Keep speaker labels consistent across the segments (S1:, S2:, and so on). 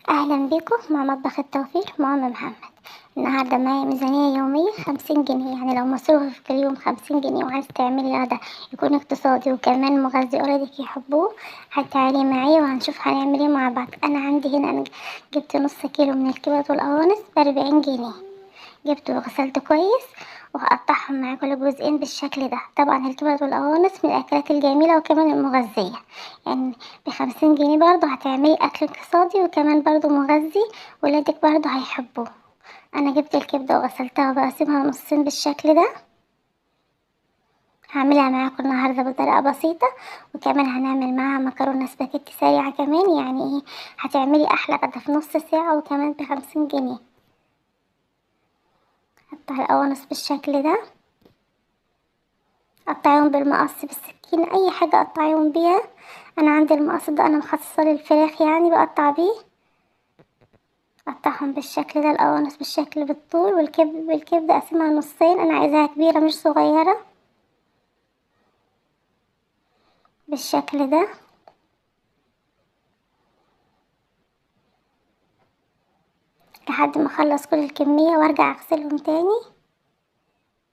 S1: أهلا بكم مع مطبخ التوفير مع أم محمد. النهاردة معايا ميزانية يومية 50 جنيه، يعني لو مصروفك في اليوم 50 جنيه وعايز تعملي غدا يكون اقتصادي وكمان مغذي ولادك يحبوه، هتعالي معايا وهنشوف هنعمل ايه مع بعض. أنا عندي هنا أنا جبت نص كيلو من الكبد والقوانص ب40 جنيه، جبته وغسلته كويس وهقطعهم مع كل جزئين بالشكل ده. طبعا الكبد والقوانص من الأكلات الجميلة وكمان المغذية، يعني ب50 جنيه برضه هتعملي أكل اقتصادي وكمان برضه مغذي، ولادك برضه هيحبوه. أنا جبت الكبدة وغسلتها وبقسمها نصين بالشكل ده. هعملها معاكم النهاردة بطريقة بسيطة، وكمان هنعمل معاها مكرونة سباكيتي سريعة كمان، يعني ايه، هتعملي أحلى غدا في نص ساعة وكمان ب50 جنيه. قطع القوانص بالشكل ده، قطعيهم بالمقص بالسكينة، اي حاجة قطعيهم بيها. انا عندي المقص ده انا مخصصة للفراخ يعني بقطع بيه. قطعهم بالشكل ده، القوانص بالشكل بالطول، والكبدة اقسمها نصين، انا عايزاها كبيرة مش صغيرة بالشكل ده. لحد ما اخلص كل الكمية وارجع اغسلهم تاني.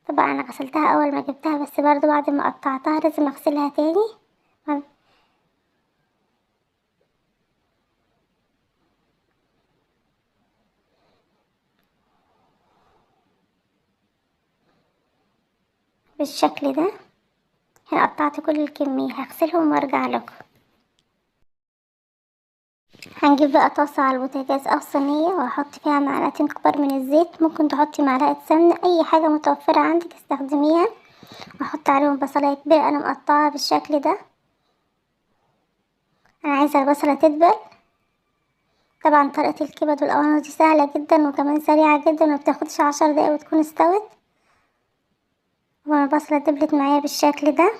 S1: طبعا انا غسلتها اول ما جبتها، بس برضو بعد ما قطعتها لازم اغسلها تاني. بالشكل ده. هنا قطعت كل الكمية، هغسلهم وارجع لكم. هنجيب بقى طاسة على البوتاجاز أو صينية، وهحط فيها معلقتين كبار من الزيت، ممكن تحطي معلقة سمنة، أي حاجة متوفرة عندك استخدميها. وأحط عليهم بصلاية كبيرة أنا مقطعها بالشكل ده. أنا عايزة البصلة تدبل. طبعا طريقة الكبد والقوانص دي سهلة جدا وكمان سريعة جدا، ومبتاخدش 10 دقايق وتكون استوت. والبصلة دبلت معايا بالشكل ده.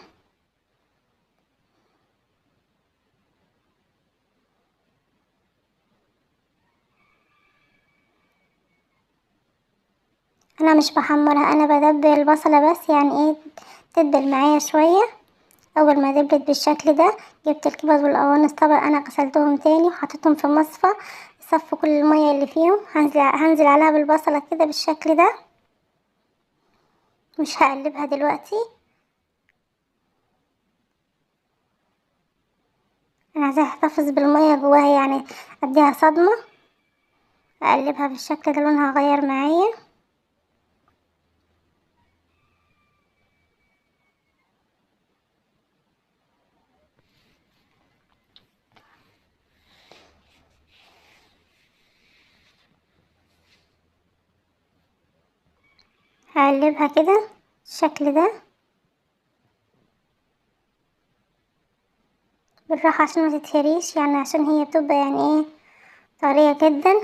S1: أنا مش بحمرها، أنا بدبل البصلة بس، يعني ايه، تدبل معايا شوية. اول ما دبلت بالشكل ده جبت الكبد والقوانص، طبعا انا غسلتهم تاني وحطيتهم في مصفى صفوا كل المية اللي فيهم. هنزل عليها بالبصلة كده بالشكل ده، مش هقلبها دلوقتي. انا عايزاها احتفظ بالمية جواها، يعني اديها صدمة. اقلبها بالشكل ده، لونها غير معايا. هقلبها كده بالشكل ده بالراحة عشان ما تتهريش، يعني عشان هي بتبقى يعني ايه، طرية جدا.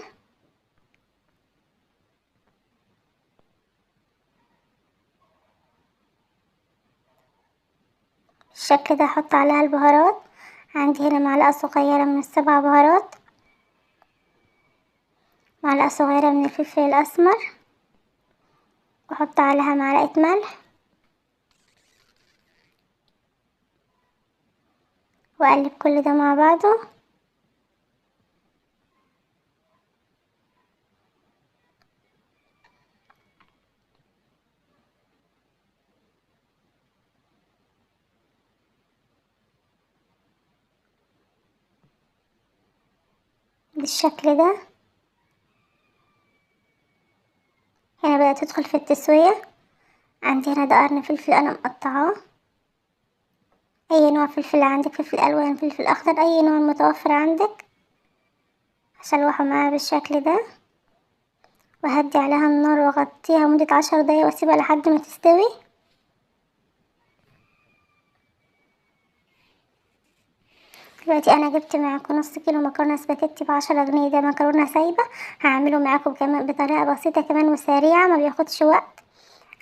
S1: بالشكل ده احط عليها البهارات. عندي هنا معلقة صغيرة من ال7 بهارات، معلقة صغيرة من الفلفل الأسمر، واحط عليها معلقة ملح، واقلب كل ده مع بعضه. بالشكل ده. هنا بدأت تدخل في التسوية. عندي هنا ده قرن فلفل انا مقطعاه، اي نوع فلفل عندك، فلفل الوان، فلفل اخضر، اي نوع متوفر عندك. هشوحه معاه بالشكل ده، وهدي عليها النار واغطيها مدة 10 دقايق واسيبها لحد ما تستوي. دلوقتي انا جبت معاكم نص كيلو مكرونة سباكيتي ب10 جنيه، ده مكرونة سايبة. هعمله معاكم كمان بطريقة بسيطة كمان وسريعة ما بياخدش وقت.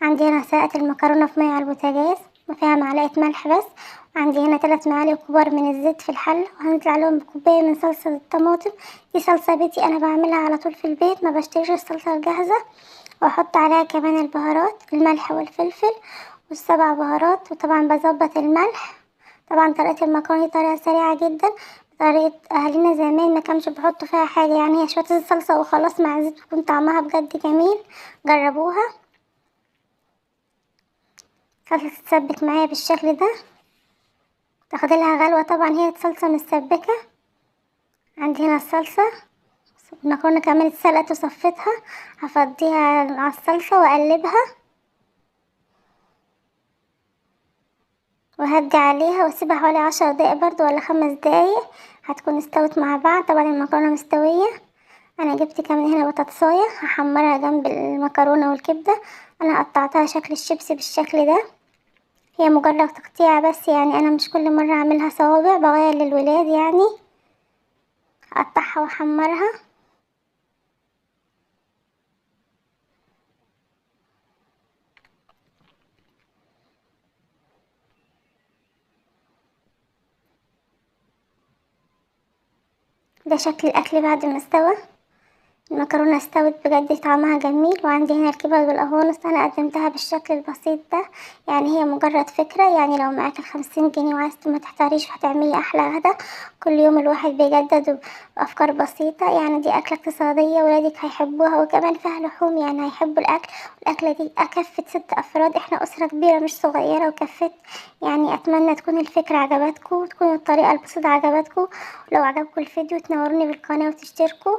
S1: عندي هنا سلقة المكرونة في مية على البوتاجاز وفيها معلقة ملح بس. وعندي هنا 3 معالق كبار من الزيت في الحل، وهنزل عليهم بكوباية من صلصة الطماطم. دي صلصة بيتي انا بعملها على طول في البيت، ما بشتريش الصلصة الجاهزة. واحط عليها كمان البهارات، الملح والفلفل وال7 بهارات، وطبعا بظبط الملح. طبعا طريقة المكرونة دي طريقة سريعة جدا، طريقة اهالينا زمان ما كانش بيحطوا فيها حاجة، يعني هي شوية الصلصة وخلاص مع زيت، بيكون طعمها بجد جميل. جربوها. صلصة تتسبك معايا بالشكل ده، تاخدي لها غلوة. طبعا هي الصلصة متسبكة. عندي هنا الصلصة، المكرونة كمان اتسلقت وصفيتها. هفضيها على الصلصة واقلبها وهدي عليها واسيبها حوالي 10 دقايق برضو ولا 5 دقايق، هتكون استوت مع بعض. طبعا المكرونة مستوية. انا جبت كمان هنا بطاطساية هحمرها جنب المكرونة والكبدة. انا قطعتها شكل الشيبسي بالشكل ده. هي مجرد تقطيع بس، يعني انا مش كل مرة اعملها صوابع، بغير للولاد يعني. اقطعها واحمرها. ده شكل الاكل بعد ما استوى. المكرونة استوت بجد، طعمها جميل. وعندي هنا الكبد والقوانص، انا قدمتها بالشكل البسيط ده. يعني هي مجرد فكرة، يعني لو معاك 50 جنيه وعايز ما تحتاريش هتعملي احلى غدا. كل يوم الواحد بيجدد بافكار بسيطة. يعني دي اكلة اقتصادية ولادك هيحبوها، وكمان فيها لحوم يعني هيحبوا الاكل. والاكلة دي اكفت 6 افراد، احنا اسرة كبيرة مش صغيرة وكفت. يعني اتمنى تكون الفكرة عجبتكم وتكون الطريقة البسيطة عجبتكم. لو عجبكم الفيديو تنوروني بالقناة وتشتركوا.